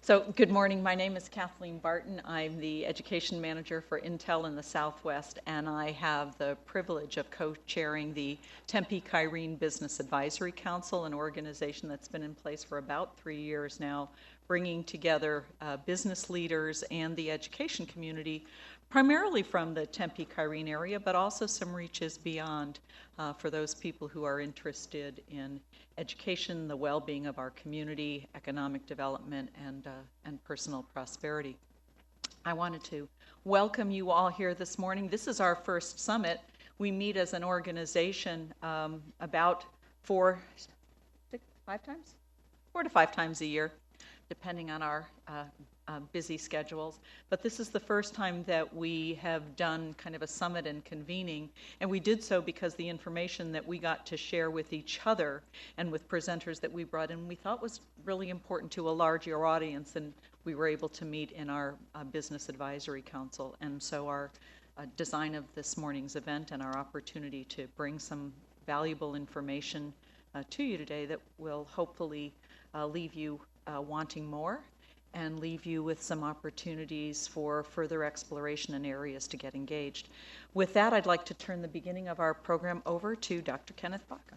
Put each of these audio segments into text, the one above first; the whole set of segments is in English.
So good morning. My name is Kathleen Barton. I'm the education manager for Intel in the Southwest, and I have the privilege of co-chairing the Tempe Kyrene Business Advisory Council, an organization that's been in place for about 3 years now, bringing together business leaders and the education community, primarily from the Tempe Kyrene area, but also some reaches beyond for those people who are interested in education, the well-being of our community, economic development, and personal prosperity. I wanted to welcome you all here this morning. This is our first summit. We meet as an organization about 4 to 5 times a year, depending on our busy schedules. But this is the first time that we have done kind of a summit and convening, and we did so because the information that we got to share with each other and with presenters that we brought in, we thought was really important to a larger audience, and we were able to meet in our Business Advisory Council. And so our design of this morning's event and our opportunity to bring some valuable information to you today that will hopefully leave you wanting more and leave you with some opportunities for further exploration and areas to get engaged. With that, I'd like to turn the beginning of our program over to Dr. Kenneth Baca.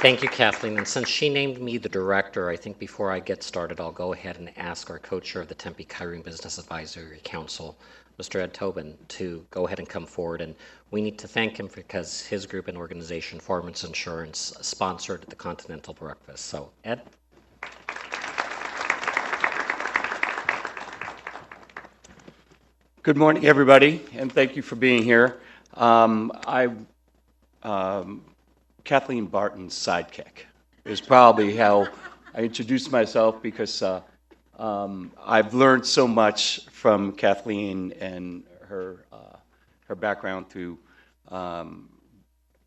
Thank you, Kathleen. And since she named me the director, I think before I get started, I'll go ahead and ask our co-chair of the Tempe Kyrene Business Advisory Council, Mr. Ed Tobin, to go ahead and come forward. And we need to thank him because his group and organization, Farmers Insurance, sponsored the Continental Breakfast. So, Ed? Good morning, everybody, and thank you for being here. Kathleen Barton's sidekick is probably how I introduce myself, because I've learned so much from Kathleen and her background through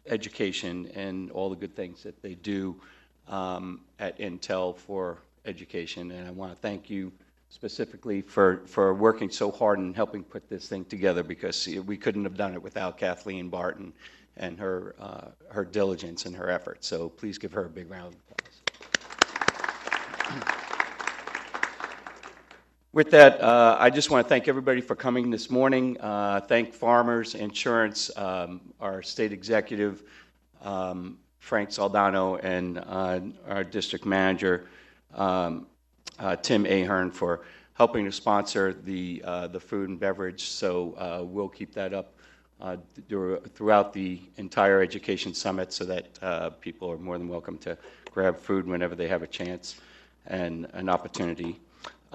education and all the good things that they do at Intel for education. And I want to thank you specifically for working so hard and helping put this thing together, because we couldn't have done it without Kathleen Barton and her diligence and her effort. So please give her a big round of applause. With that, I just want to thank everybody for coming this morning. Thank Farmers Insurance, our state executive, Frank Saldano, and our district manager, Tim Ahern, for helping to sponsor the food and beverage. So we'll keep that up throughout the entire education summit, so that people are more than welcome to grab food whenever they have a chance and an opportunity.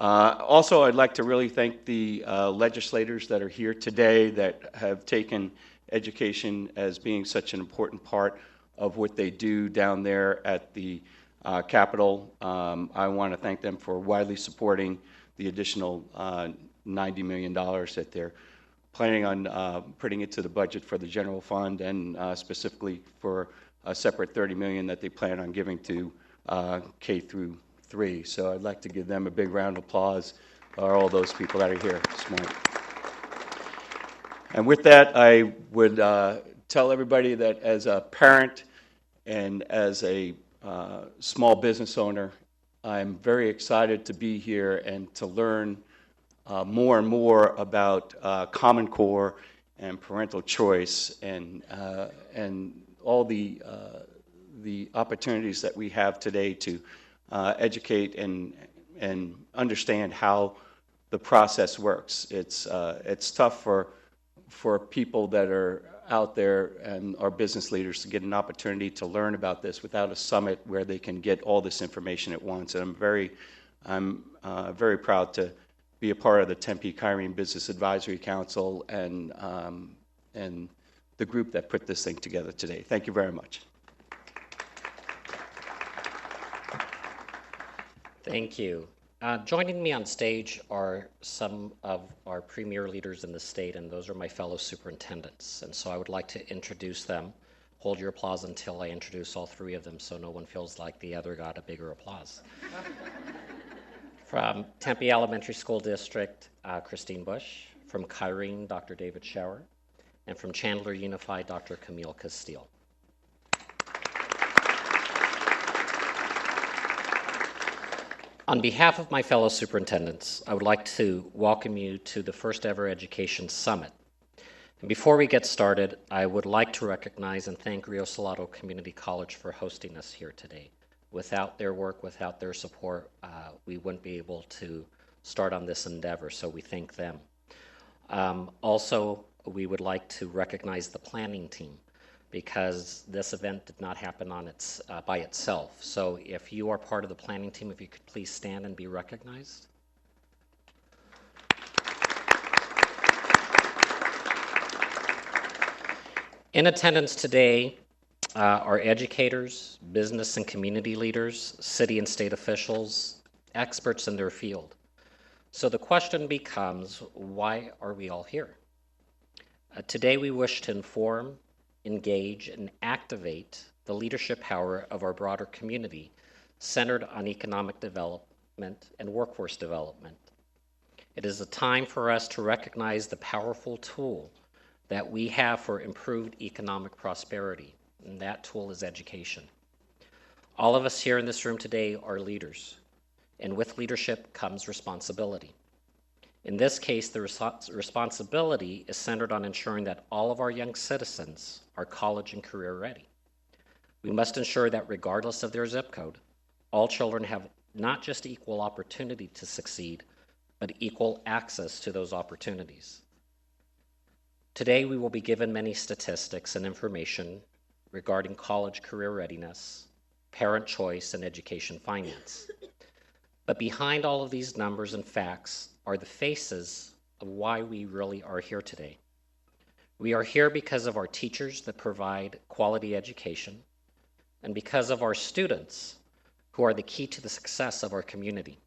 Also, I'd like to really thank the legislators that are here today that have taken education as being such an important part of what they do down there at the Capitol. I want to thank them for widely supporting the additional $90 million that they're planning on putting into the budget for the general fund, and specifically for a separate $30 million that they plan on giving to K through 3. So I'd like to give them a big round of applause, for all those people that are here this morning. And with that, I would tell everybody that as a parent and as a small business owner, I'm very excited to be here and to learn more and more about Common Core and parental choice, and all the opportunities that we have today to educate and understand how the process works. It's tough for people that are out there and our business leaders to get an opportunity to learn about this without a summit where they can get all this information at once. And I'm very proud to be a part of the Tempe Kyrene Business Advisory Council and the group that put this thing together today. Thank you very much. Thank you. Joining me on stage are some of our premier leaders in the state, and those are my fellow superintendents. And so I would like to introduce them. Hold your applause until I introduce all 3 of them, so no one feels like the other got a bigger applause. From Tempe Elementary School District, Christine Bush. From Kyrene, Dr. David Schauer. And from Chandler Unified, Dr. Camille Castile. On behalf of my fellow superintendents, I would like to welcome you to the first ever Education Summit. And before we get started, I would like to recognize and thank Rio Salado Community College for hosting us here today. Without their work, without their support, we wouldn't be able to start on this endeavor, so we thank them. Also, we would like to recognize the planning team, because this event did not happen on by itself. So if you are part of the planning team, if you could please stand and be recognized. In attendance today are educators, business and community leaders, city and state officials, experts in their field. So the question becomes, why are we all here? Today we wish to inform, engage, and activate the leadership power of our broader community centered on economic development and workforce development. It is a time for us to recognize the powerful tool that we have for improved economic prosperity, and that tool is education. All of us here in this room today are leaders, and with leadership comes responsibility. In this case, the responsibility is centered on ensuring that all of our young citizens are college and career ready. We must ensure that regardless of their zip code, all children have not just equal opportunity to succeed, but equal access to those opportunities. Today, we will be given many statistics and information regarding college career readiness, parent choice, and education finance. But behind all of these numbers and facts are the faces of why we really are here today. We are here because of our teachers that provide quality education, and because of our students who are the key to the success of our community.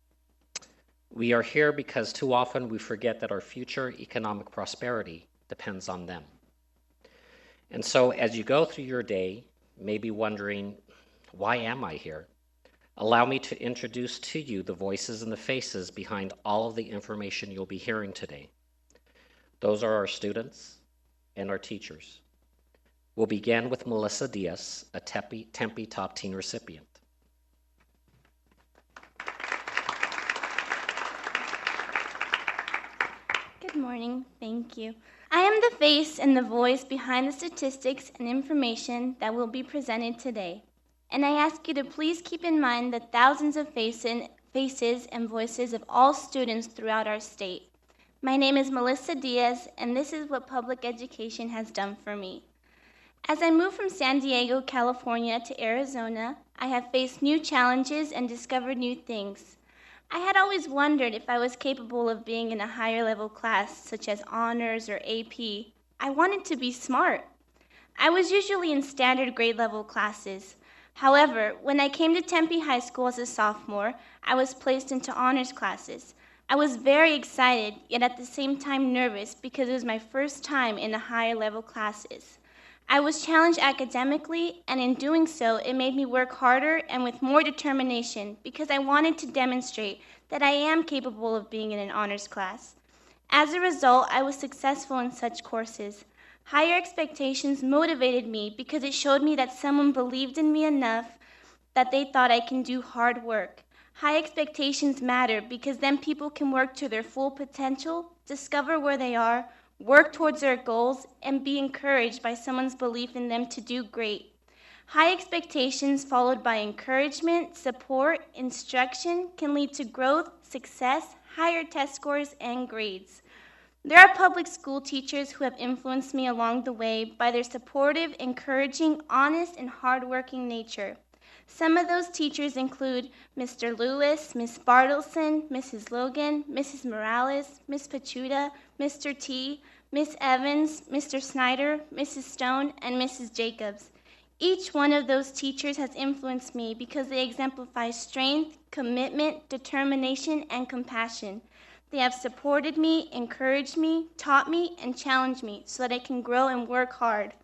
We are here because too often we forget that our future economic prosperity depends on them. And so as you go through your day, maybe wondering, why am I here? Allow me to introduce to you the voices and the faces behind all of the information you'll be hearing today. Those are our students and our teachers. We'll begin with Melissa Diaz, a Tempe Top Teen recipient. Good morning, thank you. I am the face and the voice behind the statistics and information that will be presented today. And I ask you to please keep in mind the thousands of faces and voices of all students throughout our state. My name is Melissa Diaz, and this is what public education has done for me. As I moved from San Diego, California to Arizona, I have faced new challenges and discovered new things. I had always wondered if I was capable of being in a higher level class, such as honors or AP. I wanted to be smart. I was usually in standard grade level classes. However, when I came to Tempe High School as a sophomore, I was placed into honors classes. I was very excited, yet at the same time nervous because it was my first time in the higher level classes. I was challenged academically, and in doing so, it made me work harder and with more determination because I wanted to demonstrate that I am capable of being in an honors class. As a result, I was successful in such courses. Higher expectations motivated me because it showed me that someone believed in me enough that they thought I can do hard work. High expectations matter because then people can work to their full potential, discover where they are, work towards their goals, and be encouraged by someone's belief in them to do great. High expectations followed by encouragement, support, instruction can lead to growth, success, higher test scores, and grades. There are public school teachers who have influenced me along the way by their supportive, encouraging, honest, and hardworking nature. Some of those teachers include Mr. Lewis, Ms. Bartleson, Mrs. Logan, Mrs. Morales, Ms. Pachuta, Mr. T, Ms. Evans, Mr. Snyder, Mrs. Stone, and Mrs. Jacobs. Each one of those teachers has influenced me because they exemplify strength, commitment, determination, and compassion. They have supported me, encouraged me, taught me, and challenged me so that I can grow and work hard.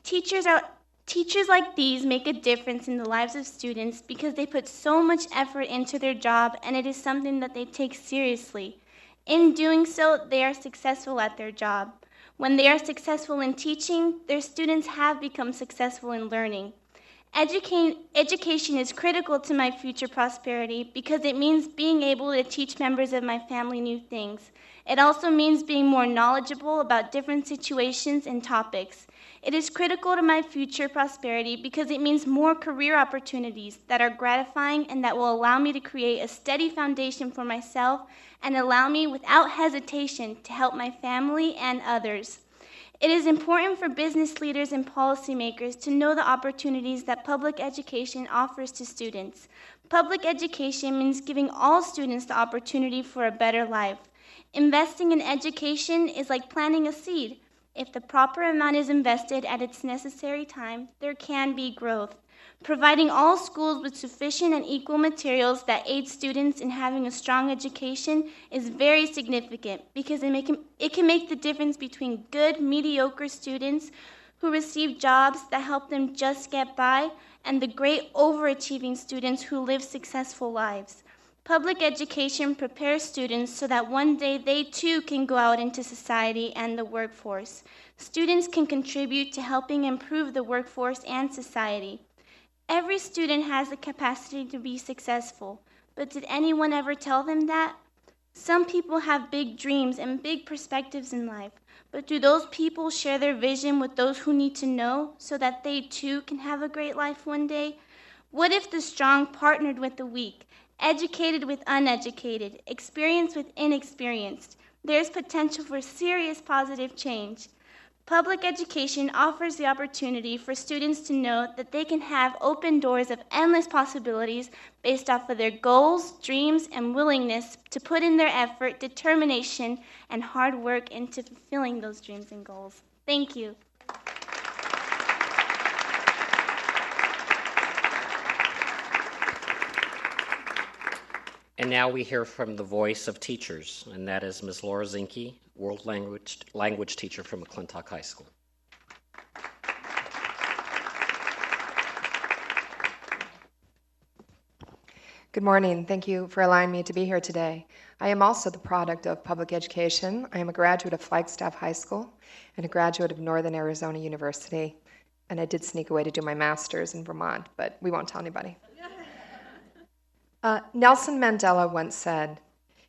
Teachers like these make a difference in the lives of students because they put so much effort into their job, and it is something that they take seriously. In doing so, they are successful at their job. When they are successful in teaching, their students have become successful in learning. Education is critical to my future prosperity because it means being able to teach members of my family new things. It also means being more knowledgeable about different situations and topics. It is critical to my future prosperity because it means more career opportunities that are gratifying and that will allow me to create a steady foundation for myself and allow me without hesitation to help my family and others. It is important for business leaders and policymakers to know the opportunities that public education offers to students. Public education means giving all students the opportunity for a better life. Investing in education is like planting a seed. If the proper amount is invested at its necessary time, there can be growth. Providing all schools with sufficient and equal materials that aid students in having a strong education is very significant because it can make the difference between good, mediocre students who receive jobs that help them just get by and the great overachieving students who live successful lives. Public education prepares students so that one day they too can go out into society and the workforce. Students can contribute to helping improve the workforce and society. Every student has the capacity to be successful, but did anyone ever tell them that? Some people have big dreams and big perspectives in life, but do those people share their vision with those who need to know so that they too can have a great life one day? What if the strong partnered with the weak, educated with uneducated, experienced with inexperienced? There's potential for serious positive change. Public education offers the opportunity for students to know that they can have open doors of endless possibilities based off of their goals, dreams, and willingness to put in their effort, determination, and hard work into fulfilling those dreams and goals. Thank you. And now we hear from the voice of teachers, and that is Ms. Laura Zinke, world language teacher from McClintock High School. Good morning. Thank you for allowing me to be here today. I am also the product of public education. I am a graduate of Flagstaff High School and a graduate of Northern Arizona University. And I did sneak away to do my master's in Vermont, but we won't tell anybody. Nelson Mandela once said,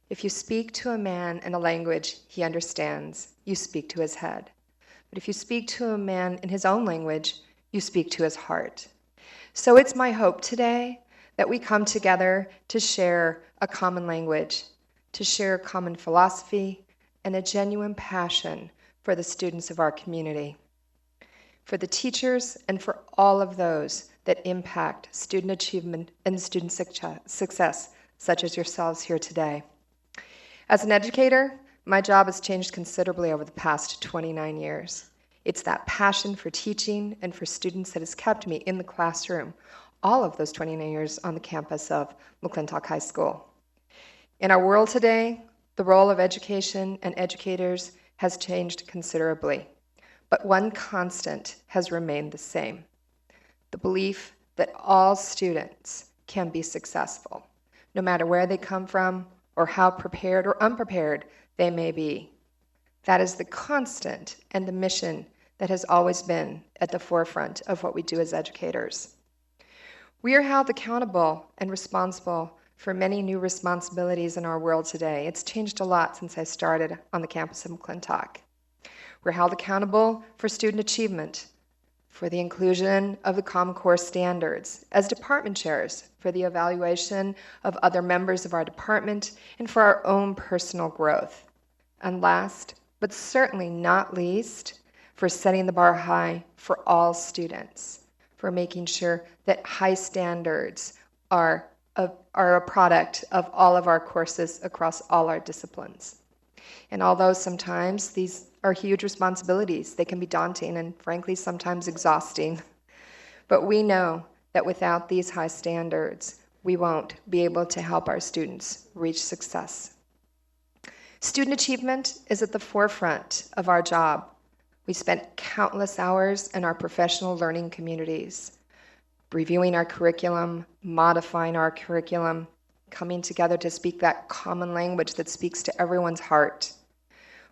"If you speak to a man in a language he understands, you speak to his head. But if you speak to a man in his own language, you speak to his heart." So it's my hope today that we come together to share a common language, to share a common philosophy, and a genuine passion for the students of our community, for the teachers, and for all of those that impact student achievement and student success, such as yourselves here today. As an educator, my job has changed considerably over the past 29 years. It's that passion for teaching and for students that has kept me in the classroom all of those 29 years on the campus of McClintock High School. In our world today, the role of education and educators has changed considerably, but one constant has remained the same: the belief that all students can be successful, no matter where they come from or how prepared or unprepared they may be. That is the constant and the mission that has always been at the forefront of what we do as educators. We are held accountable and responsible for many new responsibilities in our world today. It's changed a lot since I started on the campus of McClintock. We're held accountable for student achievement, for the inclusion of the Common Core standards, as department chairs, for the evaluation of other members of our department, and for our own personal growth. And last, but certainly not least, for setting the bar high for all students, for making sure that high standards are a product of all of our courses across all our disciplines. And although sometimes these are huge responsibilities, they can be daunting and frankly sometimes exhausting, but we know that without these high standards, we won't be able to help our students reach success. Student achievement is at the forefront of our job. We spent countless hours in our professional learning communities, reviewing our curriculum, modifying our curriculum, coming together to speak that common language that speaks to everyone's heart.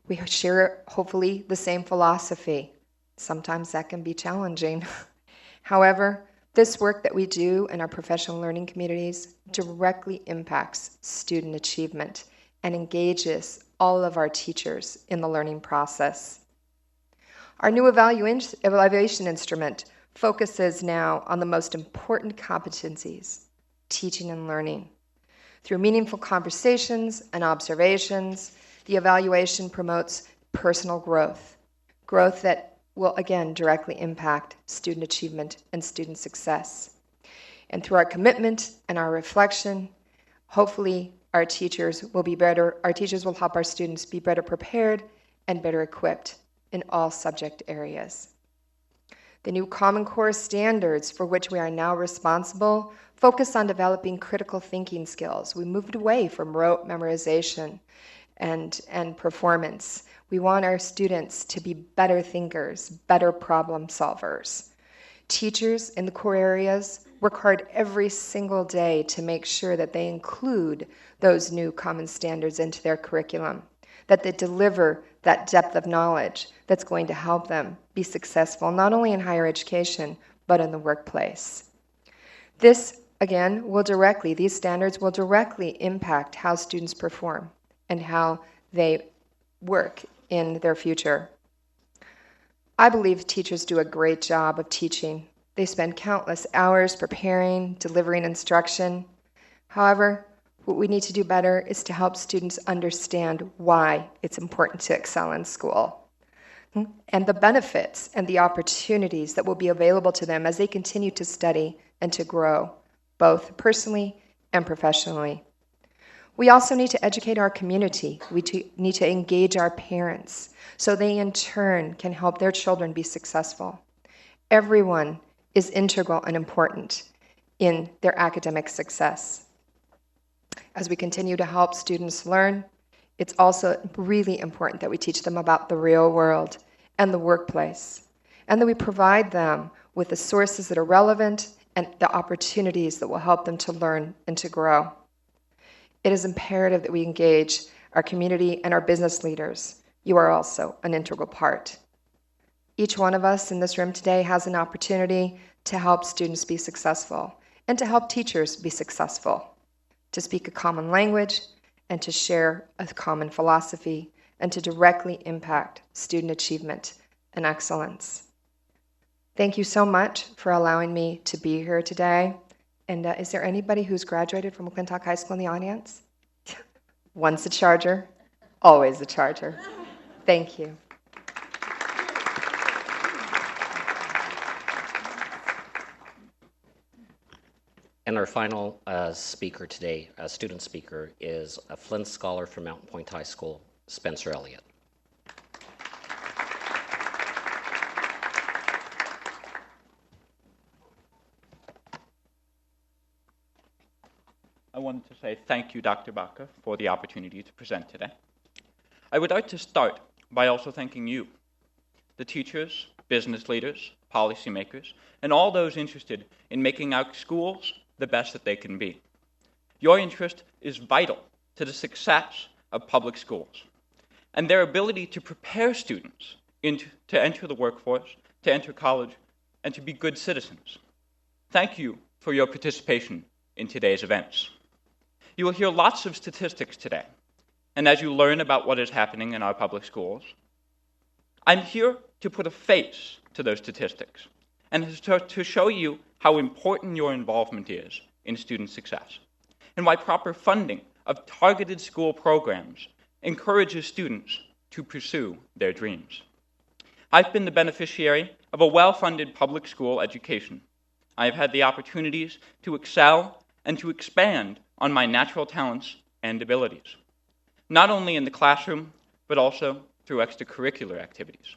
We share, hopefully, the same philosophy. Sometimes that can be challenging. However, This work that we do in our professional learning communities directly impacts student achievement and engages all of our teachers in the learning process. Our new evaluation instrument focuses now on the most important competencies, teaching and learning. Through meaningful conversations and observations, the evaluation promotes personal growth that will again directly impact student achievement and student success. And through our commitment and our reflection, hopefully our teachers will help our students be better prepared and better equipped in all subject areas. The new Common Core standards for which we are now responsible focus on developing critical thinking skills. We moved away from rote memorization and performance. We want our students to be better thinkers, better problem solvers. Teachers in the core areas work hard every single day to make sure that they include those new common standards into their curriculum, that they deliver that depth of knowledge that's going to help them be successful not only in higher education, but in the workplace. This, again, these standards will directly impact how students perform and how they work in their future. I believe teachers do a great job of teaching. They spend countless hours preparing, delivering instruction. However, what we need to do better is to help students understand why it's important to excel in school and the benefits and the opportunities that will be available to them as they continue to study and to grow, both personally and professionally. We also need to educate our community. We need to engage our parents so they in turn can help their children be successful. Everyone is integral and important in their academic success. As we continue to help students learn, it's also really important that we teach them about the real world and the workplace, and that we provide them with the sources that are relevant and the opportunities that will help them to learn and to grow. It is imperative that we engage our community and our business leaders. You are also an integral part. Each one of us in this room today has an opportunity to help students be successful and to help teachers be successful, to speak a common language and to share a common philosophy and to directly impact student achievement and excellence. Thank you so much for allowing me to be here today. And is there anybody who's graduated from McClintock High School in the audience? Once a Charger, always a Charger. Thank you. And our final speaker today, student speaker, is a Flint Scholar from Mountain Point High School, Spencer Elliott. I wanted to say thank you, Dr. Baca, for the opportunity to present today. I would like to start by also thanking you, the teachers, business leaders, policymakers, and all those interested in making our schools the best that they can be. Your interest is vital to the success of public schools and their ability to prepare students to enter the workforce, to enter college, and to be good citizens. Thank you for your participation in today's events. You will hear lots of statistics today, and as you learn about what is happening in our public schools, I'm here to put a face to those statistics and to show you how important your involvement is in student success and why proper funding of targeted school programs encourages students to pursue their dreams. I've been the beneficiary of a well-funded public school education. I have had the opportunities to excel and to expand on my natural talents and abilities, not only in the classroom, but also through extracurricular activities.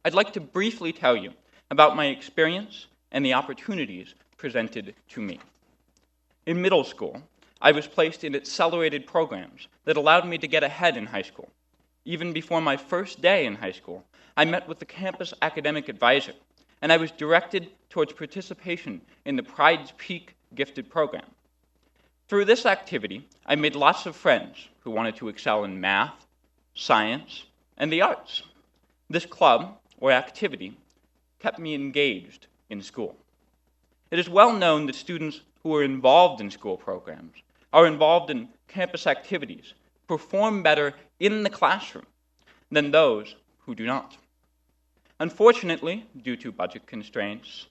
I'd like to briefly tell you about my experience and the opportunities presented to me. In middle school, I was placed in accelerated programs that allowed me to get ahead in high school. Even before my first day in high school, I met with the campus academic advisor, and I was directed towards participation in the Pride's Peak gifted program. Through this activity, I made lots of friends who wanted to excel in math, science, and the arts. This club, or activity, kept me engaged in school. It is well known that students who are involved in school programs, are involved in campus activities, perform better in the classroom than those who do not. Unfortunately, due to budget constraints,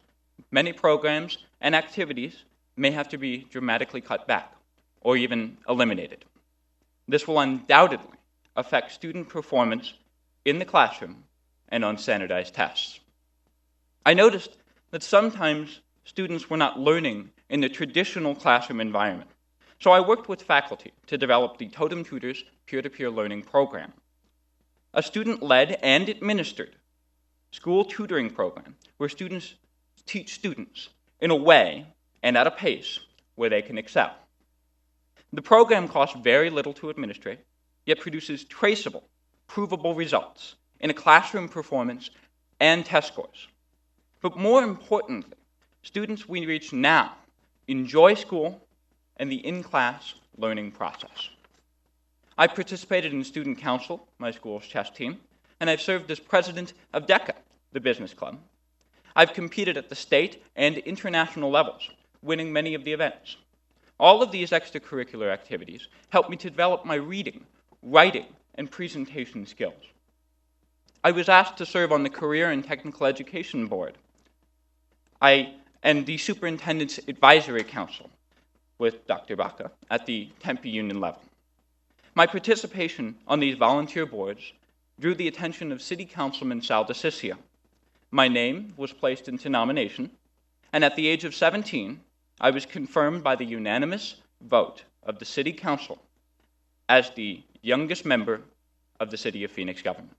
many programs and activities may have to be dramatically cut back or even eliminated. This will undoubtedly affect student performance in the classroom and on standardized tests. I noticed that sometimes students were not learning in the traditional classroom environment, so I worked with faculty to develop the Totem Tutors peer-to-peer learning program, a student-led and administered school tutoring program where students teach students in a way and at a pace where they can excel. The program costs very little to administrate, yet produces traceable, provable results in a classroom performance and test scores. But more importantly, students we reach now enjoy school and the in-class learning process. I participated in student council, my school's chess team, and I've served as president of DECA, the business club. I've competed at the state and international levels, winning many of the events. All of these extracurricular activities helped me to develop my reading, writing, and presentation skills. I was asked to serve on the Career and Technical Education Board and the Superintendent's Advisory Council with Dr. Baca at the Tempe Union level. My participation on these volunteer boards drew the attention of City Councilman Sal DeCiccio. My name was placed into nomination, and at the age of 17, I was confirmed by the unanimous vote of the City Council as the youngest member of the City of Phoenix government.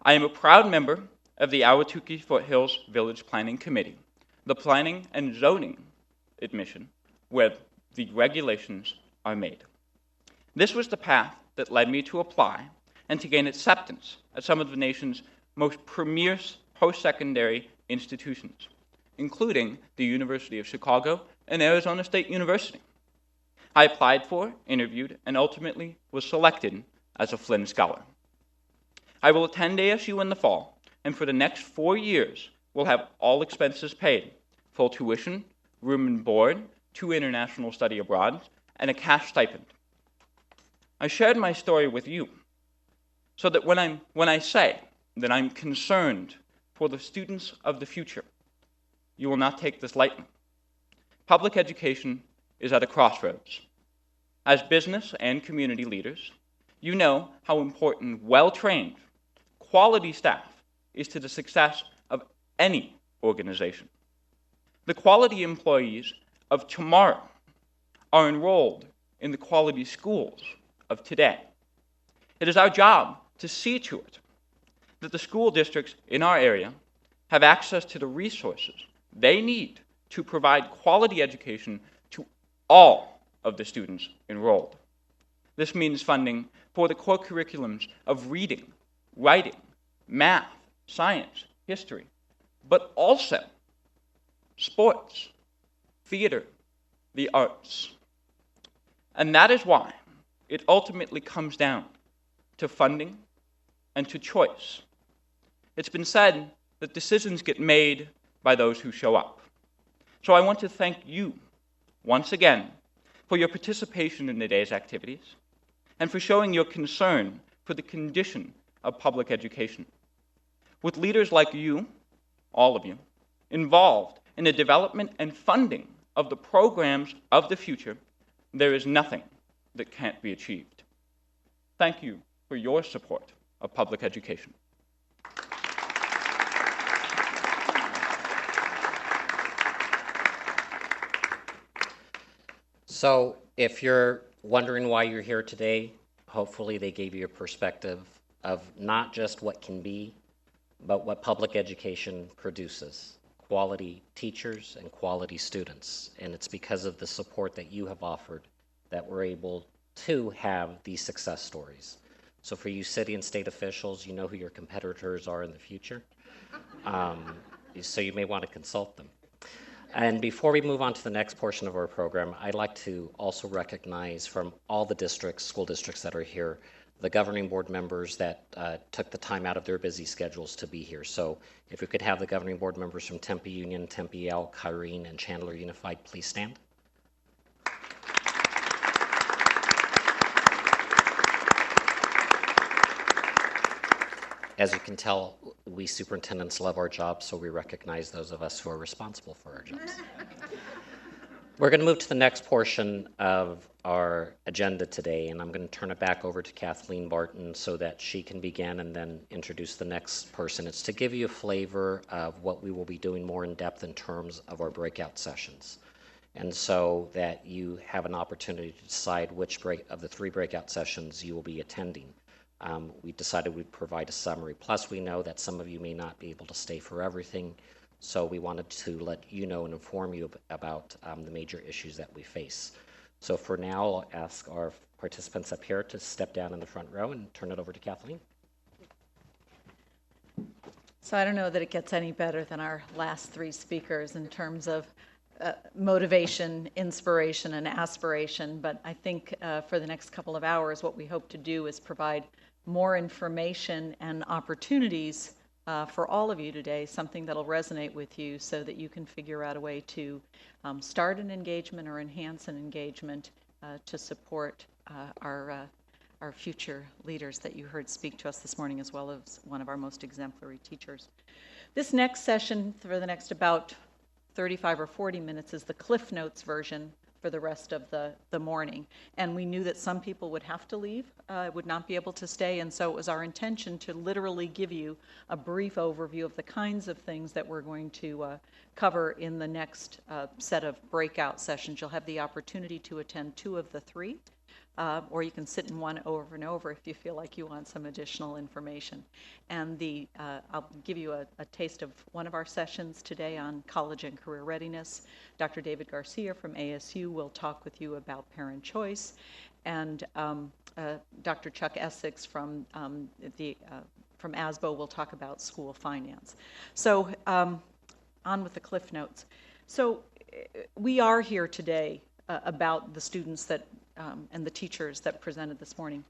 I am a proud member of the Ahwatukee Foothills Village Planning Committee, the planning and zoning admission where the regulations are made. This was the path that led me to apply and to gain acceptance at some of the nation's most premier post-secondary institutions, including the University of Chicago and Arizona State University. I applied for, interviewed, and ultimately was selected as a Flynn Scholar. I will attend ASU in the fall, and for the next 4 years will have all expenses paid, full tuition, room and board, 2 international study abroad, and a cash stipend. I shared my story with you so that when I say that I'm concerned for the students of the future, you will not take this lightly. Public education is at a crossroads. As business and community leaders, you know how important well-trained, quality staff is to the success of any organization. The quality employees of tomorrow are enrolled in the quality schools of today. It is our job to see to it that the school districts in our area have access to the resources they need to provide quality education to all of the students enrolled. This means funding for the core curriculums of reading, writing, math, science, history, but also sports, theater, the arts. And that is why it ultimately comes down to funding and to choice. It's been said that decisions get made by those who show up. So I want to thank you once again for your participation in today's activities and for showing your concern for the condition of public education. With leaders like you, all of you, involved in the development and funding of the programs of the future, there is nothing that can't be achieved. Thank you for your support of public education. So if you're wondering why you're here today, hopefully they gave you a perspective of not just what can be, but what public education produces. Quality teachers and quality students. And it's because of the support that you have offered that we're able to have these success stories. So for you city and state officials, you know who your competitors are in the future. So you may want to consult them. And before we move on to the next portion of our program, I'd like to also recognize from all the districts, school districts that are here, the governing board members that took the time out of their busy schedules to be here. So if we could have the governing board members from Tempe Union, Tempe L, Kyrene, and Chandler Unified, please stand. As you can tell, we superintendents love our jobs, so we recognize those of us who are responsible for our jobs. We're going to move to the next portion of our agenda today, and I'm going to turn it back over to Kathleen Barton so that she can begin and then introduce the next person. It's to give you a flavor of what we will be doing more in depth in terms of our breakout sessions, and so that you have an opportunity to decide which of the 3 breakout sessions you will be attending. We decided we'd provide a summary. Plus, we know that some of you may not be able to stay for everything, so we wanted to let you know and inform you about the major issues that we face. So for now, I'll ask our participants up here to step down in the front row and turn it over to Kathleen. So I don't know that it gets any better than our last 3 speakers in terms of motivation, inspiration, and aspiration, but I think for the next couple of hours, what we hope to do is provide more information and opportunities for all of you today, something that'll resonate with you so that you can figure out a way to start an engagement or enhance an engagement to support our future leaders that you heard speak to us this morning, as well as one of our most exemplary teachers. This next session, for the next about 35 or 40 minutes, is the Cliff Notes version for the rest of the morning. And we knew that some people would have to leave, would not be able to stay, and so it was our intention to literally give you a brief overview of the kinds of things that we're going to cover in the next set of breakout sessions. You'll have the opportunity to attend 2 of the 3. Or you can sit in one over and over if you feel like you want some additional information. And I'll give you a taste of one of our sessions today on college and career readiness. Dr. David Garcia from ASU will talk with you about parent choice, and Dr. Chuck Essex from ASBO will talk about school finance. So on with the Cliff Notes. So we are here today about the students that and the teachers that presented this morning.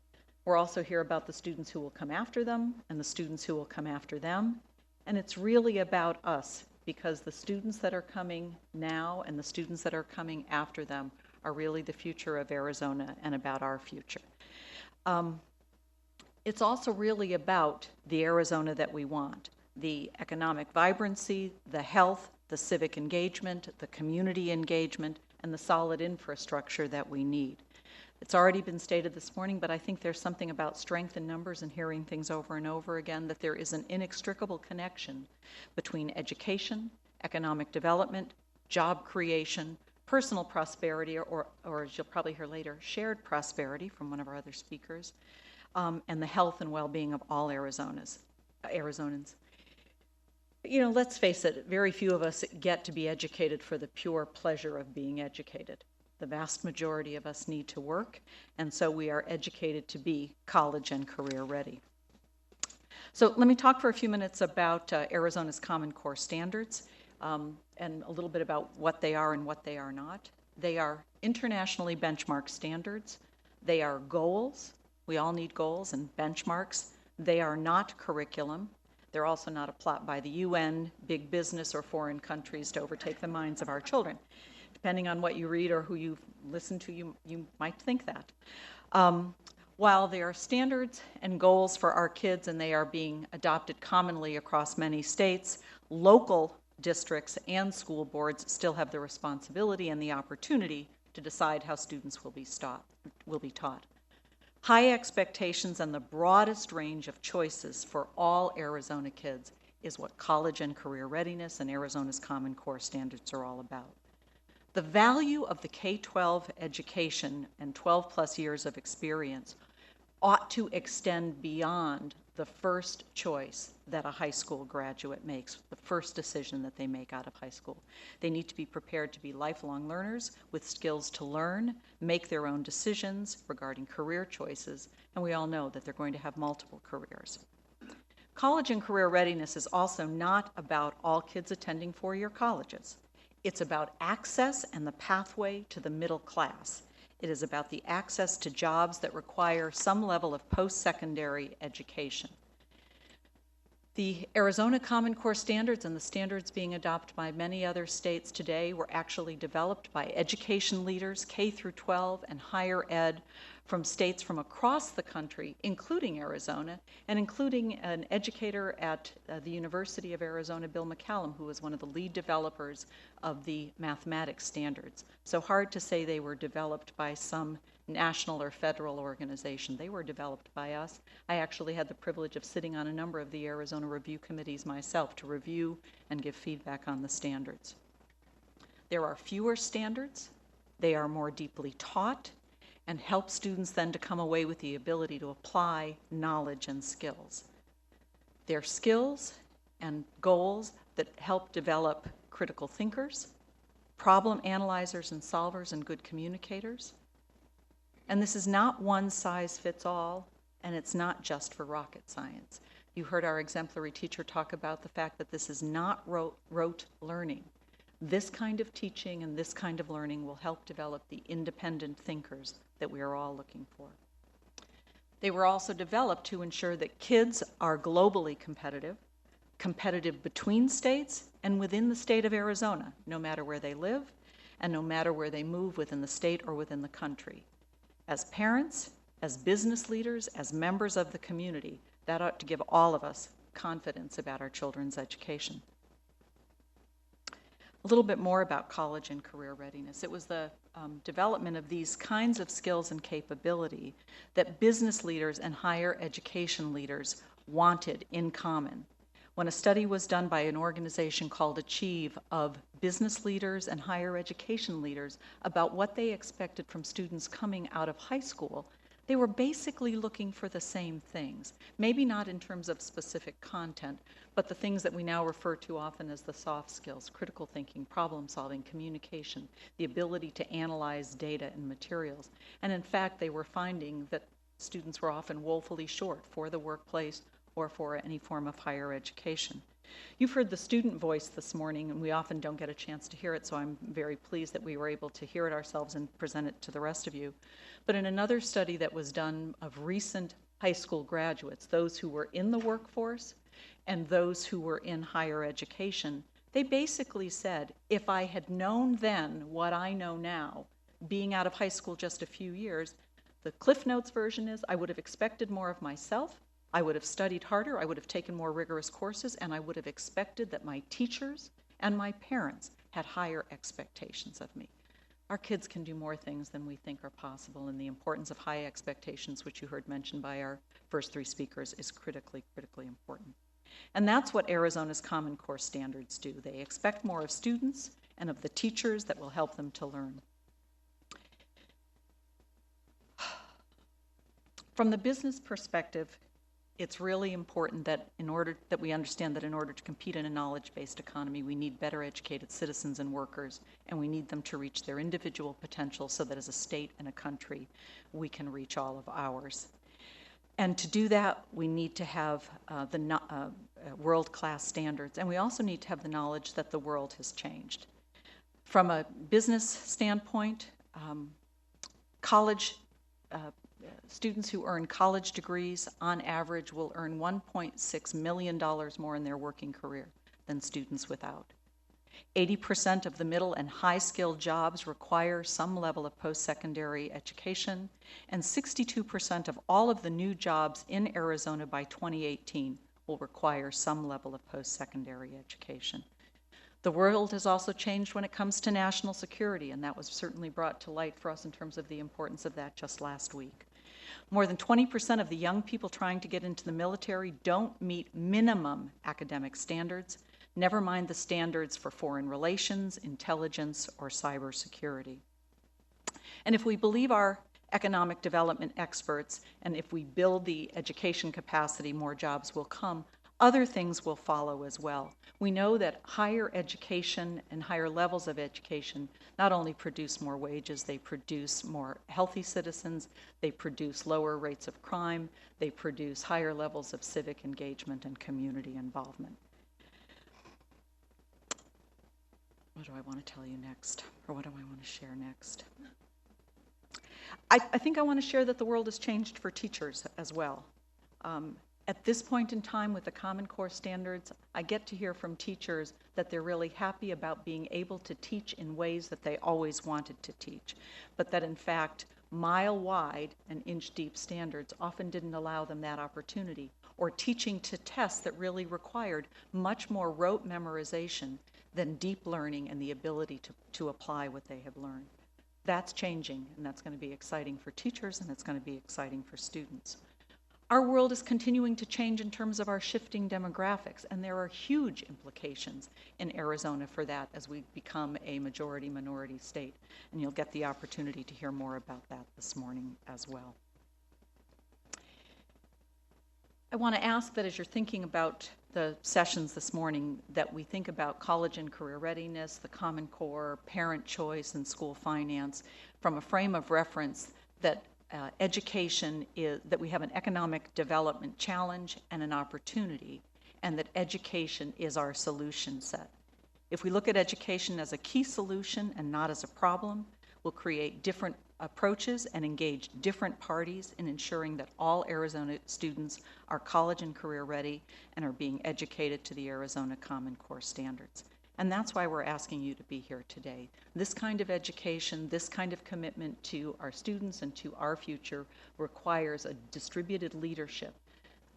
We're also here about the students who will come after them and the students who will come after them. And it's really about us, because the students that are coming now and the students that are coming after them are really the future of Arizona and about our future. It's also really about the Arizona that we want: the economic vibrancy, the health, the civic engagement, the community engagement, and the solid infrastructure that we need. It's already been stated this morning, but I think there's something about strength in numbers and hearing things over and over again, that there is an inextricable connection between education, economic development, job creation, personal prosperity, or as you'll probably hear later, shared prosperity from one of our other speakers, and the health and well-being of all Arizonans. You know, let's face it, very few of us get to be educated for the pure pleasure of being educated. The vast majority of us need to work, and so we are educated to be college and career ready. So let me talk for a few minutes about Arizona's Common Core standards and a little bit about what they are and what they are not. They are internationally benchmarked standards. They are goals. We all need goals and benchmarks. They are not curriculum. They're also not a plot by the UN, big business, or foreign countries to overtake the minds of our children. Depending on what you read or who you listen to, you might think that. While they are standards and goals for our kids and they are being adopted commonly across many states, local districts and school boards still have the responsibility and the opportunity to decide how students will be taught. High expectations and the broadest range of choices for all Arizona kids is what college and career readiness and Arizona's Common Core standards are all about. The value of the K-12 education and 12 plus years of experience ought to extend beyond the first choice that a high school graduate makes, the first decision that they make out of high school. They need to be prepared to be lifelong learners with skills to learn, make their own decisions regarding career choices, and we all know that they're going to have multiple careers. College and career readiness is also not about all kids attending four-year colleges. It's about access and the pathway to the middle class. It is about the access to jobs that require some level of post-secondary education. The Arizona Common Core standards and the standards being adopted by many other states today were actually developed by education leaders, K through 12 and higher ed, from states from across the country, including Arizona, and including an educator at the University of Arizona, Bill McCallum, who was one of the lead developers of the mathematics standards. So hard to say they were developed by some national or federal organization. They were developed by us. I actually had the privilege of sitting on a number of the Arizona review committees myself to review and give feedback on the standards. There are fewer standards. They are more deeply taught and help students then to come away with the ability to apply knowledge and skills. They're skills and goals that help develop critical thinkers, problem analyzers and solvers, and good communicators. And this is not one size fits all, and it's not just for rocket science. You heard our exemplary teacher talk about the fact that this is not rote learning. This kind of teaching and this kind of learning will help develop the independent thinkers that we are all looking for. They were also developed to ensure that kids are globally competitive, competitive between states and within the state of Arizona, no matter where they live and no matter where they move within the state or within the country. As parents, as business leaders, as members of the community, that ought to give all of us confidence about our children's education. A little bit more about college and career readiness. It was the development of these kinds of skills and capability that business leaders and higher education leaders wanted in common. When a study was done by an organization called Achieve of business leaders and higher education leaders about what they expected from students coming out of high school, they were basically looking for the same things. Maybe not in terms of specific content, but the things that we now refer to often as the soft skills: critical thinking, problem solving, communication, the ability to analyze data and materials. And in fact, they were finding that students were often woefully short for the workplace or for any form of higher education. You've heard the student voice this morning, and we often don't get a chance to hear it, so I'm very pleased that we were able to hear it ourselves and present it to the rest of you. But in another study that was done of recent high school graduates, those who were in the workforce and those who were in higher education, they basically said, if I had known then what I know now, being out of high school just a few years, the Cliff Notes version is, I would have expected more of myself, I would have studied harder, I would have taken more rigorous courses, and I would have expected that my teachers and my parents had higher expectations of me. Our kids can do more things than we think are possible, and the importance of high expectations, which you heard mentioned by our first three speakers, is critically, critically important. And that's what Arizona's Common Core standards do. They expect more of students and of the teachers that will help them to learn. From the business perspective, it's really important that we understand that in order to compete in a knowledge-based economy, we need better educated citizens and workers, and we need them to reach their individual potential so that as a state and a country, we can reach all of ours. And to do that, we need to have world-class standards, and we also need to have the knowledge that the world has changed. From a business standpoint, students who earn college degrees on average will earn $1.6 million more in their working career than students without. 80% of the middle and high-skilled jobs require some level of post-secondary education, and 62% of all of the new jobs in Arizona by 2018 will require some level of post-secondary education. The world has also changed when it comes to national security, and that was certainly brought to light for us in terms of the importance of that just last week. More than 20% of the young people trying to get into the military don't meet minimum academic standards, never mind the standards for foreign relations, intelligence, or cybersecurity. And if we believe our economic development experts, and if we build the education capacity, more jobs will come. Other things will follow as well. We know that higher education and higher levels of education not only produce more wages, they produce more healthy citizens, they produce lower rates of crime, they produce higher levels of civic engagement and community involvement. What do I want to tell you next? Or what do I want to share next? I think I want to share that the world has changed for teachers as well. At this point in time with the Common Core standards, I get to hear from teachers that they're really happy about being able to teach in ways that they always wanted to teach, but that in fact, mile-wide and inch-deep standards often didn't allow them that opportunity, or teaching to tests that really required much more rote memorization than deep learning and the ability to apply what they have learned. That's changing, and that's going to be exciting for teachers, and it's going to be exciting for students. Our world is continuing to change in terms of our shifting demographics, and there are huge implications in Arizona for that as we become a majority-minority state. And you'll get the opportunity to hear more about that this morning as well. I want to ask that as you're thinking about the sessions this morning, that we think about college and career readiness, the Common Core, parent choice, and school finance from a frame of reference that education is, that we have an economic development challenge and an opportunity, and that education is our solution set. If we look at education as a key solution and not as a problem, we'll create different approaches and engage different parties in ensuring that all Arizona students are college and career ready and are being educated to the Arizona Common Core standards. And that's why we're asking you to be here today. This kind of education, this kind of commitment to our students and to our future requires a distributed leadership.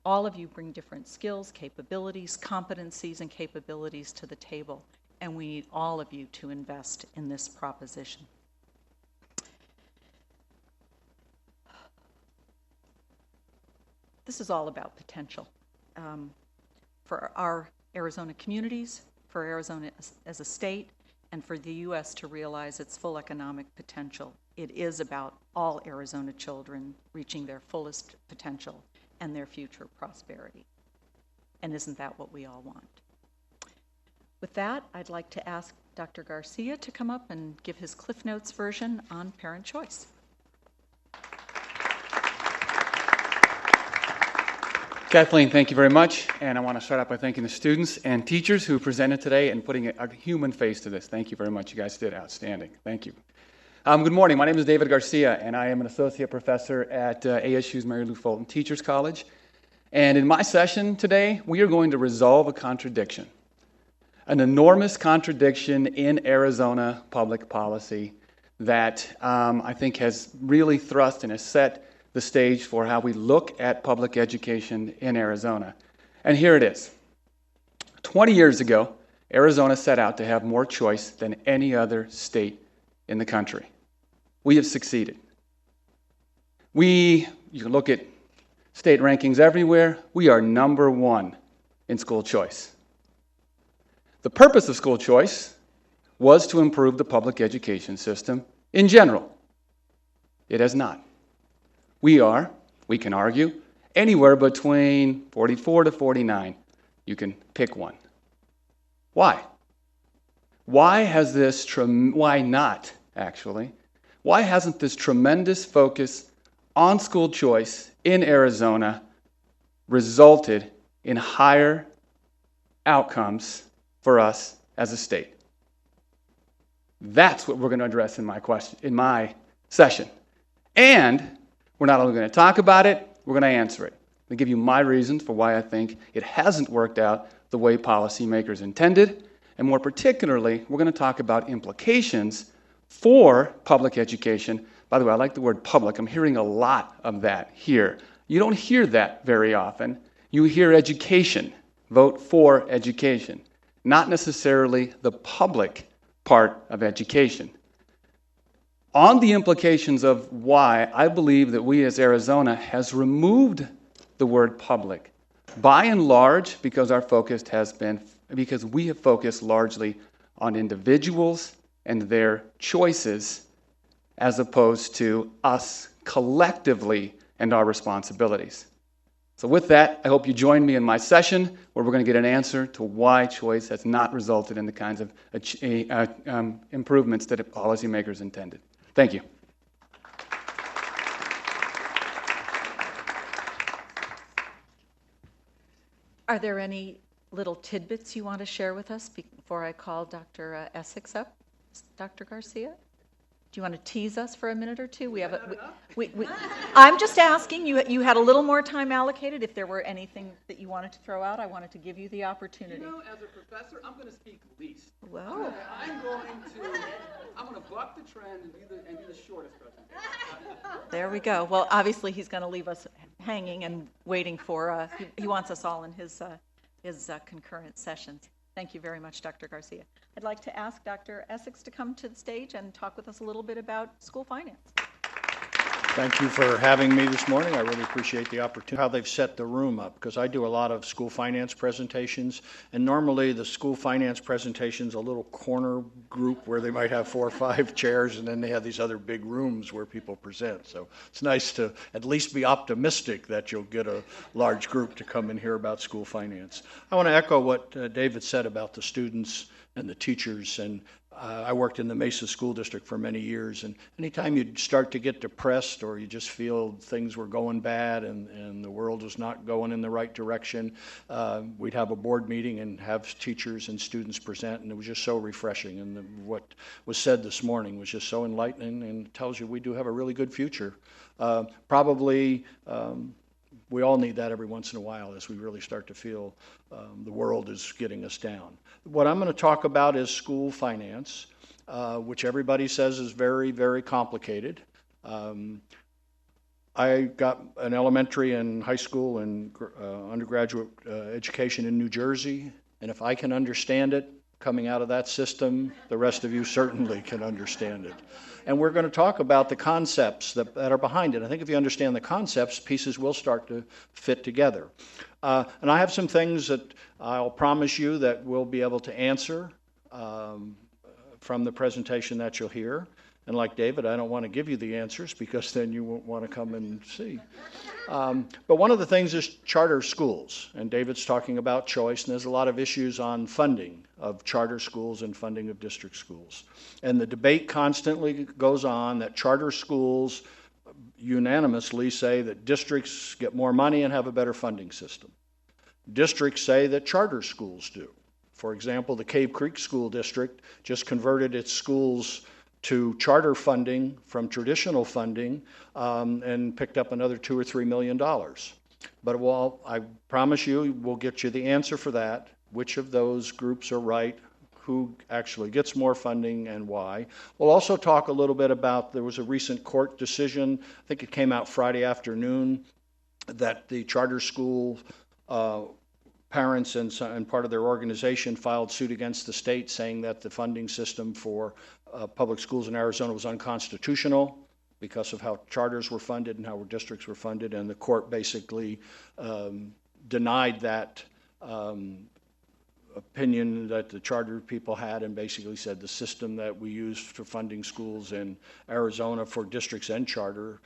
All of you bring different skills, capabilities, competencies, and capabilities to the table, and we need all of you to invest in this proposition. This is all about potential. For our Arizona communities, for Arizona as a state, and for the U.S. to realize its full economic potential. It is about all Arizona children reaching their fullest potential and their future prosperity. And isn't that what we all want? With that, I'd like to ask Dr. Garcia to come up and give his Cliff Notes version on parent choice. Kathleen, thank you very much. And I want to start out by thanking the students and teachers who presented today and putting a human face to this. Thank you very much. You guys did outstanding. Thank you. Good morning. My name is David Garcia, and I am an associate professor at ASU's Mary Lou Fulton Teachers College. And in my session today, we are going to resolve a contradiction, an enormous contradiction in Arizona public policy that I think has really thrust and has set the stage for how we look at public education in Arizona. And here it is. 20 years ago, Arizona set out to have more choice than any other state in the country. We have succeeded. You can look at state rankings everywhere. We are number one in school choice. The purpose of school choice was to improve the public education system in general. It has not. We can argue, anywhere between 44 to 49. You can pick one. Why? Why has this, why not, actually? Why hasn't this tremendous focus on school choice in Arizona resulted in higher outcomes for us as a state? That's what we're going to address in my session. And we're not only going to talk about it, we're going to answer it. I'm going to give you my reasons for why I think it hasn't worked out the way policymakers intended, and more particularly, we're going to talk about implications for public education. By the way, I like the word public. I'm hearing a lot of that here. You don't hear that very often. You hear education. Vote for education. Not necessarily the public part of education. On the implications of why I believe that we as Arizona has removed the word public, by and large, because we have focused largely on individuals and their choices as opposed to us collectively and our responsibilities. So with that, I hope you join me in my session where we're going to get an answer to why choice has not resulted in the kinds of improvements that policymakers intended. Thank you. Are there any little tidbits you want to share with us before I call Dr. Essex up? Dr. Garcia? you want to tease us for a minute or two? I'm just asking. You had a little more time allocated. If there were anything that you wanted to throw out, I wanted to give you the opportunity. As a professor, I'm going to speak least. Well, I'm going to buck the trend and be the shortest presentation. there we go. Well, obviously he's going to leave us hanging and waiting for. He wants us all in his concurrent sessions. Thank you very much, Dr. Garcia. I'd like to ask Dr. Essex to come to the stage and talk with us a little bit about school finance. Thank you for having me this morning. I really appreciate the opportunity, how they've set the room up, because I do a lot of school finance presentations, and normally the school finance presentation's a little corner group where they might have 4 or 5 chairs, and then they have these other big rooms where people present. So it's nice to at least be optimistic that you'll get a large group to come and hear about school finance. I want to echo what David said about the students and the teachers, and I worked in the Mesa School District for many years, and anytime you'd start to get depressed or you just feel things were going bad and the world was not going in the right direction, we'd have a board meeting and have teachers and students present, and it was just so refreshing. And what was said this morning was just so enlightening and tells you we do have a really good future. We all need that every once in a while as we really start to feel the world is getting us down. What I'm going to talk about is school finance, which everybody says is very, very complicated. I got an elementary and high school and undergraduate education in New Jersey, and if I can understand it coming out of that system, the rest of you certainly can understand it. And we're going to talk about the concepts that are behind it. I think if you understand the concepts, pieces will start to fit together. And I have some things that I'll promise you that we'll be able to answer from the presentation that you'll hear. And like David, I don't want to give you the answers because then you won't want to come and see. But one of the things is charter schools. And David's talking about choice, and there's a lot of issues on funding of charter schools and funding of district schools. And the debate constantly goes on that charter schools unanimously say that districts get more money and have a better funding system. Districts say that charter schools do. For example, the Cave Creek School District just converted its schools to charter funding from traditional funding and picked up another $2 or $3 million. But I promise you, we'll get you the answer for that, which of those groups are right, who actually gets more funding and why. We'll also talk a little bit about, there was a recent court decision, I think it came out Friday afternoon, that the charter school parents and part of their organization filed suit against the state saying that the funding system for public schools in Arizona was unconstitutional because of how charters were funded and how districts were funded, and the court basically denied that opinion that the charter people had and basically said the system that we use for funding schools in Arizona for districts and charter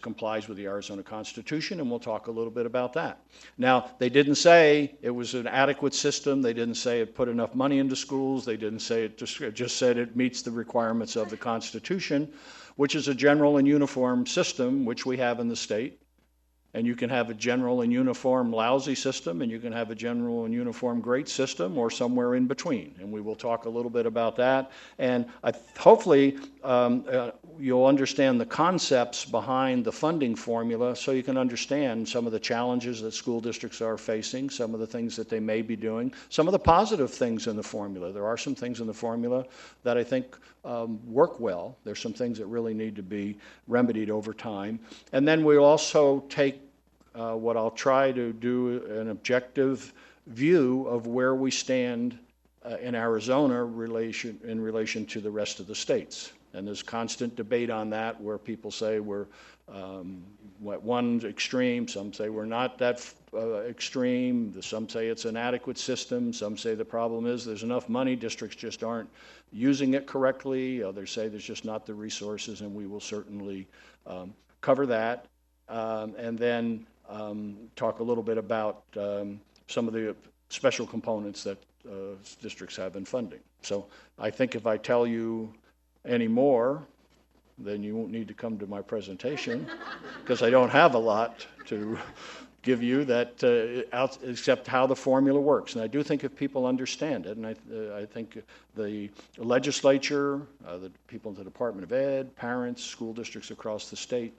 complies with the Arizona Constitution, and we'll talk a little bit about that. Now, they didn't say it was an adequate system. They didn't say it put enough money into schools. They didn't say it just said it meets the requirements of the Constitution, which is a general and uniform system, which we have in the state. And you can have a general and uniform lousy system, and you can have a general and uniform great system, or somewhere in between. And we will talk a little bit about that. And hopefully you'll understand the concepts behind the funding formula so you can understand some of the challenges that school districts are facing, some of the things that they may be doing, some of the positive things in the formula. There are some things in the formula that I think work well. There's some things that really need to be remedied over time. And then we'll also take what I'll try to do an objective view of where we stand in Arizona in relation to the rest of the states. And there's constant debate on that where people say we're at one extreme, some say we're not that extreme, some say it's an adequate system, some say the problem is there's enough money, districts just aren't using it correctly, others say there's just not the resources, and we will certainly cover that. And then talk a little bit about some of the special components that districts have in funding. So I think if I tell you any more, then you won't need to come to my presentation because I don't have a lot to give you that, except how the formula works. And I do think if people understand it, and I think the legislature, the people in the Department of Ed, parents, school districts across the state,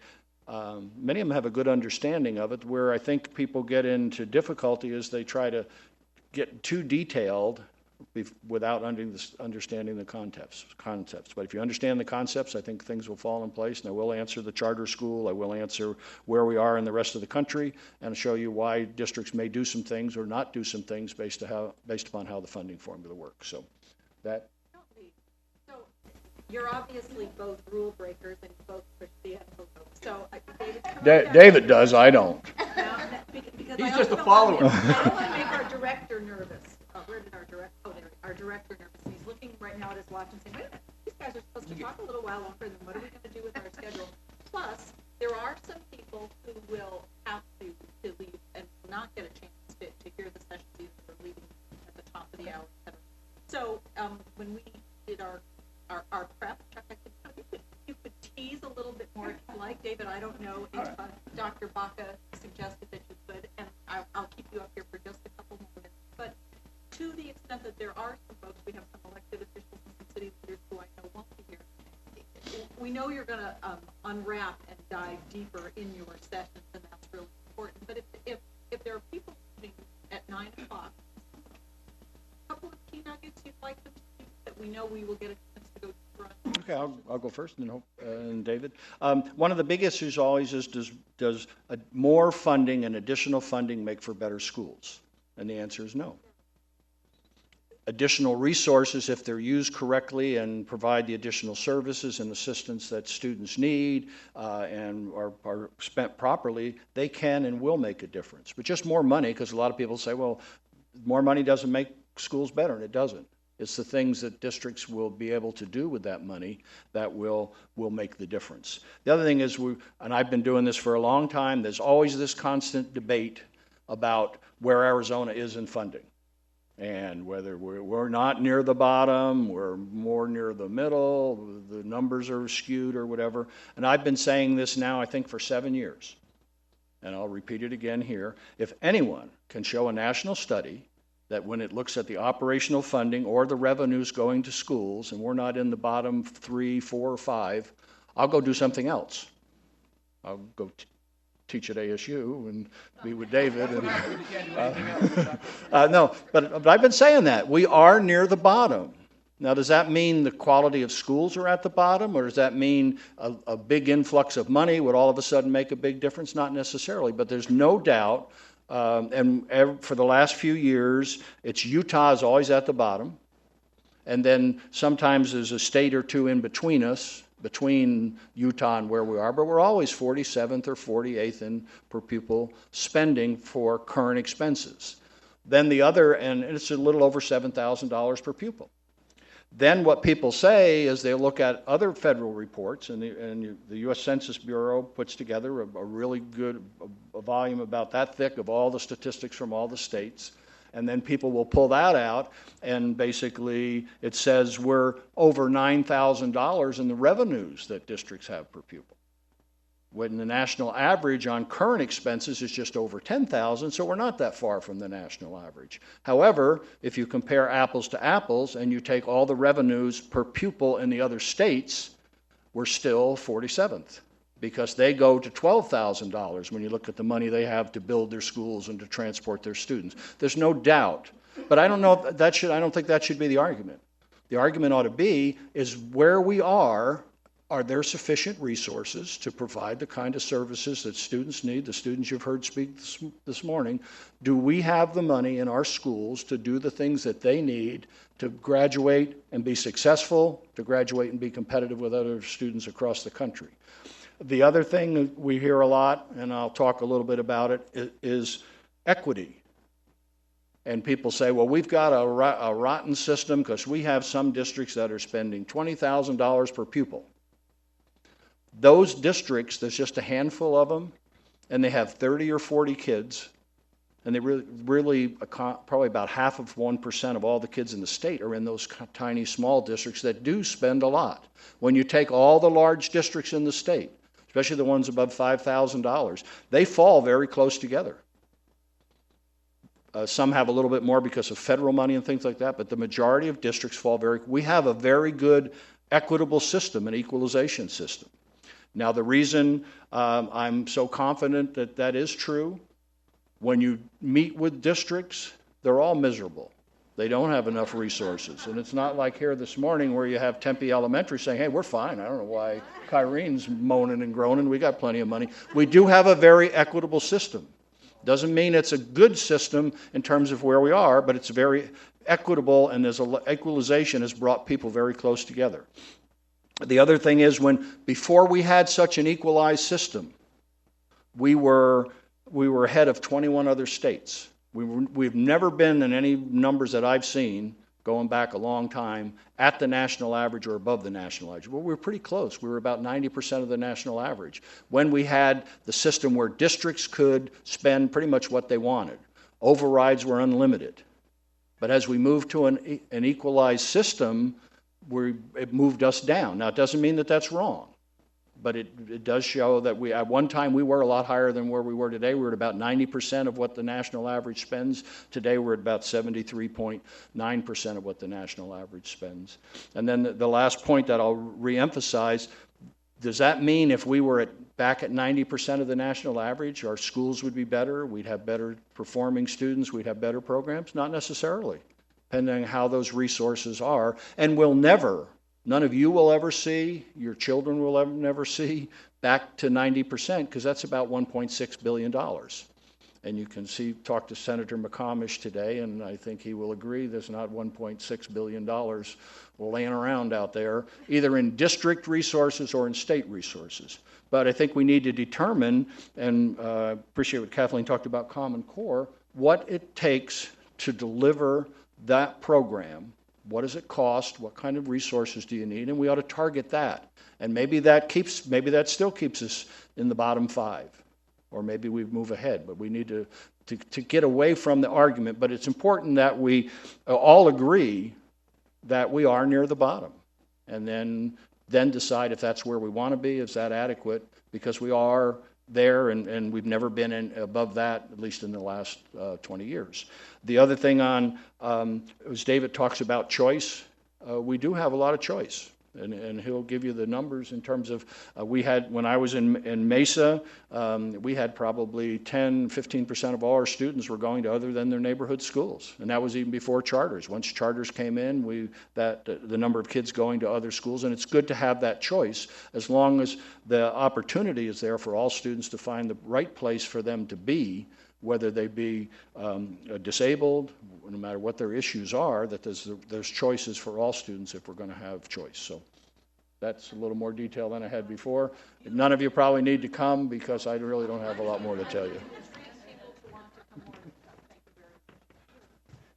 many of them have a good understanding of it. Where I think people get into difficulty is they try to get too detailed without understanding the concepts. But if you understand the concepts, I think things will fall in place, and I will answer the charter school, I will answer where we are in the rest of the country, and show you why districts may do some things or not do some things based upon how the funding formula works. So that. So you're obviously both rule breakers and you both push the envelope. So David does, I don't. He's just a follower. I don't want to make our director nervous. Where did our director? Oh, there. Our director nervous. And he's looking right now at his watch and saying, "Wait a minute, these guys are supposed to talk a little while longer. Then what are we going to do with our schedule?" Plus, there are some people who will have to leave and will not get a chance to hear the sessions either they're leaving at the top of the hour, etc. So when we did our prep, Chuck, I think you could tease a little bit more if you like, David. I don't know if Dr. Baca suggested that you could, and I'll keep you up here for just a couple more minutes. But to the extent that there are some folks, we have some elected officials and some city leaders who I know won't be here. We know you're going to unwrap and dive deeper in your sessions, and that's really important. But if there are people meeting at 9 o'clock, a couple of key nuggets you'd like them to do that we know we will get a chance to go through. Okay, I'll go first, and David. One of the big issues always is, does more funding and additional funding make for better schools? And the answer is no. Additional resources, if they're used correctly and provide the additional services and assistance that students need and are spent properly, they can and will make a difference. But just more money, because a lot of people say, well, more money doesn't make schools better, and it doesn't. It's the things that districts will be able to do with that money that will make the difference. The other thing is, and I've been doing this for a long time, there's always this constant debate about where Arizona is in funding. And whether we're not near the bottom, we're more near the middle, the numbers are skewed or whatever. And I've been saying this now, I think, for 7 years. And I'll repeat it again here. If anyone can show a national study that when it looks at the operational funding or the revenues going to schools, and we're not in the bottom 3, 4, or 5, I'll go do something else. I'll go teach at ASU and be with David. No, but I've been saying that. We are near the bottom. Now, does that mean the quality of schools are at the bottom, or does that mean a big influx of money would all of a sudden make a big difference? Not necessarily, but there's no doubt, for the last few years, Utah is always at the bottom, and then sometimes there's a state or two in between us, between Utah and where we are, but we're always 47th or 48th in per pupil spending for current expenses. Then the other, and it's a little over $7,000 per pupil. Then what people say is they look at other federal reports, and the U.S. Census Bureau puts together a really good volume about that thick of all the statistics from all the states. And then people will pull that out, and basically it says we're over $9,000 in the revenues that districts have per pupil, when the national average on current expenses is just over $10,000, so we're not that far from the national average. However, if you compare apples to apples and you take all the revenues per pupil in the other states, we're still 47th. Because they go to $12,000 when you look at the money they have to build their schools and to transport their students. There's no doubt. But I don't know if that I don't think that should be the argument. The argument ought to be is where we are there sufficient resources to provide the kind of services that students need, the students you've heard speak this morning? Do we have the money in our schools to do the things that they need to graduate and be successful, to graduate and be competitive with other students across the country? The other thing that we hear a lot, and I'll talk a little bit about it, is equity. And people say, well, we've got a rotten system because we have some districts that are spending $20,000 per pupil. Those districts, there's just a handful of them, and they have 30 or 40 kids, and they really probably about half of 1% of all the kids in the state are in those tiny small districts that do spend a lot. When you take all the large districts in the state, especially the ones above $5,000, they fall very close together. Some have a little bit more because of federal money and things like that, but the majority of districts we have a very good equitable system, an equalization system. Now, the reason I'm so confident that that is true, when you meet with districts, they're all miserable. They don't have enough resources. And it's not like here this morning where you have Tempe Elementary saying, hey, we're fine. I don't know why Kyrene's moaning and groaning. We got plenty of money. We do have a very equitable system. Doesn't mean it's a good system in terms of where we are, but it's very equitable, and equalization has brought people very close together. The other thing is, before we had such an equalized system, we were ahead of 21 other states. We've never been, in any numbers that I've seen, going back a long time, at the national average or above the national average. Well, we were pretty close. We were about 90% of the national average. When we had the system where districts could spend pretty much what they wanted. Overrides were unlimited. But as we moved to an equalized system, it moved us down. Now, it doesn't mean that that's wrong. But it does show that at one time we were a lot higher than where we were today. We were at about 90% of what the national average spends. Today we're at about 73.9% of what the national average spends. And then the last point that I'll reemphasize, does that mean if we were back at 90% of the national average, our schools would be better, we'd have better performing students, we'd have better programs? Not necessarily, depending on how those resources are. And none of you will ever see, your children will never see, back to 90%, because that's about $1.6 billion. And you can talk to Senator McComish today, and I think he will agree there's not $1.6 billion laying around out there, either in district resources or in state resources. But I think we need to determine, and appreciate what Kathleen talked about Common Core, what it takes to deliver that program. What does it cost? What kind of resources do you need? And we ought to target that. And maybe that still keeps us in the bottom 5, or maybe we move ahead. But we need to get away from the argument. But it's important that we all agree that we are near the bottom, and then decide if that's where we want to be. Is that adequate? Because we are there, and we've never been above that, at least in the last 20 years. The other thing as David talks about choice, we do have a lot of choice. And he'll give you the numbers in terms of, when I was in Mesa, we had probably 15% of all our students were going to other than their neighborhood schools. And that was even before charters. Once charters came in, the number of kids going to other schools, and it's good to have that choice as long as the opportunity is there for all students to find the right place for them to be, whether they be disabled, no matter what their issues are, that there's choices for all students if we're going to have choice. So that's a little more detail than I had before. None of you probably need to come because I really don't have a lot more to tell you.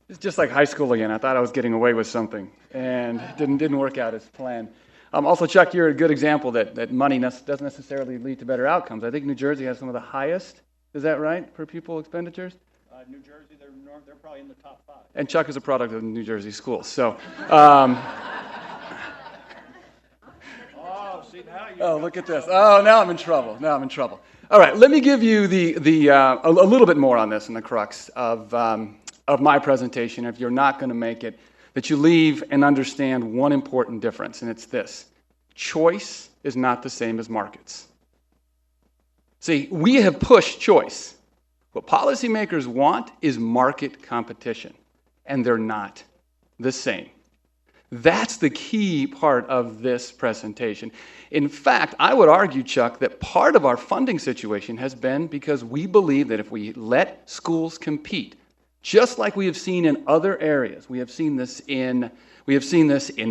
It's just like high school again. I thought I was getting away with something, and it didn't work out as planned. Also, Chuck, you're a good example that money doesn't necessarily lead to better outcomes. I think New Jersey has some of the highest, is that right, per pupil expenditures? New Jersey, they're probably in the top 5. And Chuck is a product of New Jersey schools, so. Look at this. Oh, now I'm in trouble. All right, let me give you a little bit more on this in the crux of my presentation. If you're not going to make it, that you leave and understand one important difference, and it's this: choice is not the same as markets. See, we have pushed choice. What policymakers want is market competition, and they're not the same. That's the key part of this presentation. In fact, I would argue, Chuck, that part of our funding situation has been because we believe that if we let schools compete, just like we have seen in other areas, we have seen this in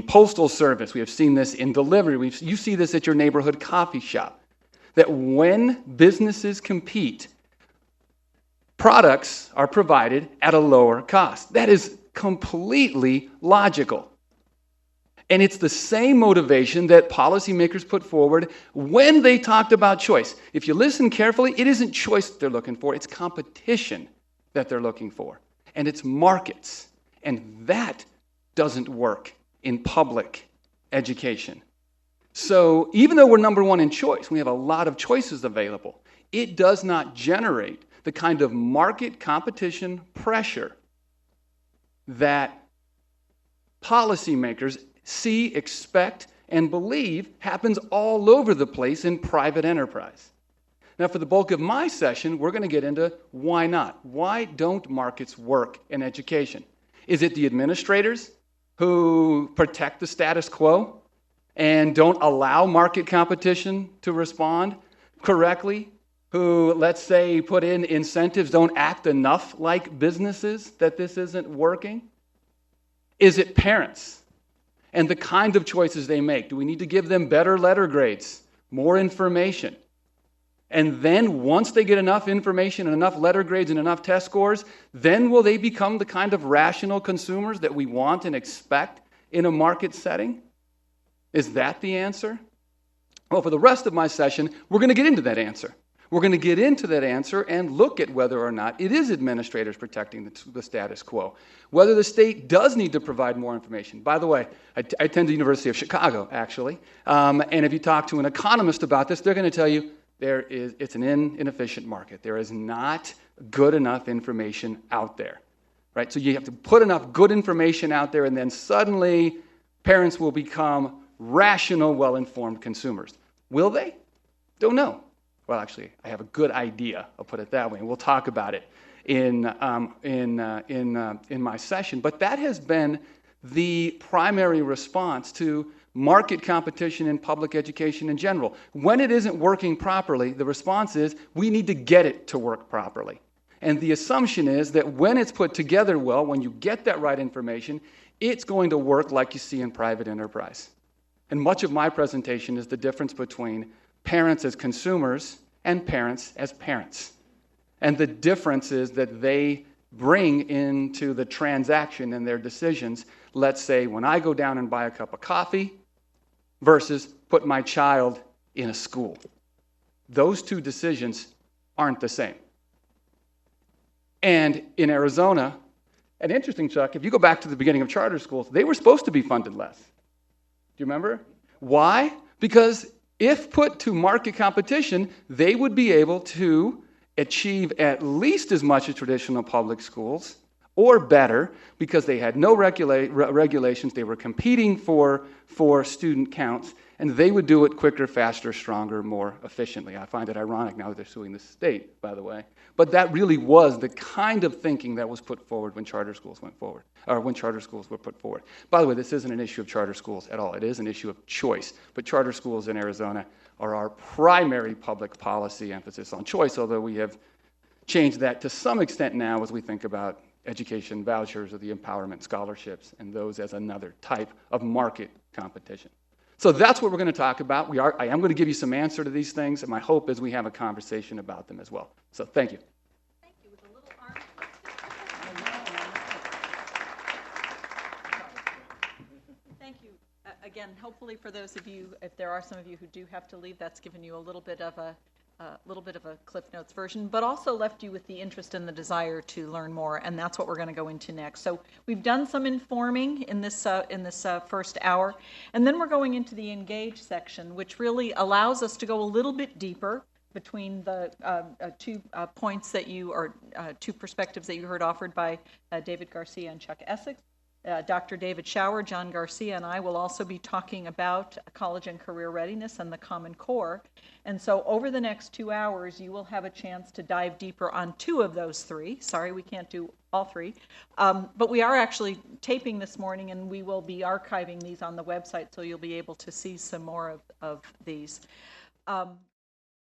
postal service, we have seen this in delivery, you see this at your neighborhood coffee shop, that when businesses compete, products are provided at a lower cost. That is completely logical. And it's the same motivation that policymakers put forward when they talked about choice. If you listen carefully, it isn't choice they're looking for, it's competition that they're looking for. And it's markets. And that doesn't work in public education. So even though we're number one in choice, we have a lot of choices available, it does not generate the kind of market competition pressure that policymakers see, expect, and believe happens all over the place in private enterprise. Now, for the bulk of my session, we're going to get into why not. Why don't markets work in education? Is it the administrators who protect the status quo and don't allow market competition to respond correctly? Who, let's say, put in incentives, don't act enough like businesses that this isn't working? Is it parents and the kind of choices they make? Do we need to give them better letter grades, more information? And then once they get enough information and enough letter grades and enough test scores, then will they become the kind of rational consumers that we want and expect in a market setting? Is that the answer? Well, for the rest of my session, we're going to get into that answer. We're going to get into that answer and look at whether or not it is administrators protecting the status quo, whether the state does need to provide more information. By the way, I attend the University of Chicago, actually, and if you talk to an economist about this, they're going to tell you it's an inefficient market. There is not good enough information out there, right? So you have to put enough good information out there, and then suddenly parents will become rational, well-informed consumers. Will they? Don't know. Well, actually, I have a good idea. I'll put it that way, and we'll talk about it in my session. But that has been the primary response to market competition in public education in general. When it isn't working properly, the response is we need to get it to work properly. And the assumption is that when it's put together well, when you get that right information, it's going to work like you see in private enterprise. And much of my presentation is the difference between parents as consumers and parents as parents. And the difference is that they bring into the transaction and their decisions, let's say when I go down and buy a cup of coffee versus put my child in a school. Those two decisions aren't the same. And in Arizona, and interesting, Chuck, if you go back to the beginning of charter schools, they were supposed to be funded less. Do you remember? Why? Because if put to market competition, they would be able to achieve at least as much as traditional public schools, or better, because they had no regulations, they were competing for student counts, and they would do it quicker, faster, stronger, more efficiently. I find it ironic now that they're suing the state, by the way. But that really was the kind of thinking that was put forward when charter schools went forward, or when charter schools were put forward. By the way, this isn't an issue of charter schools at all. It is an issue of choice. But charter schools in Arizona are our primary public policy emphasis on choice, although we have changed that to some extent now as we think about education vouchers or the empowerment scholarships and those as another type of market competition. So that's what we're going to talk about. I am going to give you some answer to these things, and my hope is we have a conversation about them as well. So thank you. Thank you. With a little arm Thank you. Again, hopefully for those of you, if there are some of you who do have to leave, that's given you a little bit of a Cliff Notes version, but also left you with the interest and the desire to learn more, and that's what we're going to go into next. So we've done some informing in this first hour, and then we're going into the engage section, which really allows us to go a little bit deeper between the two points that two perspectives that you heard offered by David Garcia and Chuck Essex. Dr. David Schauer, John Garcia, and I will also be talking about college and career readiness and the Common Core. And so over the next 2 hours, you will have a chance to dive deeper on two of those three. Sorry, we can't do all three. But we are actually taping this morning, and we will be archiving these on the website, so you'll be able to see some more of these.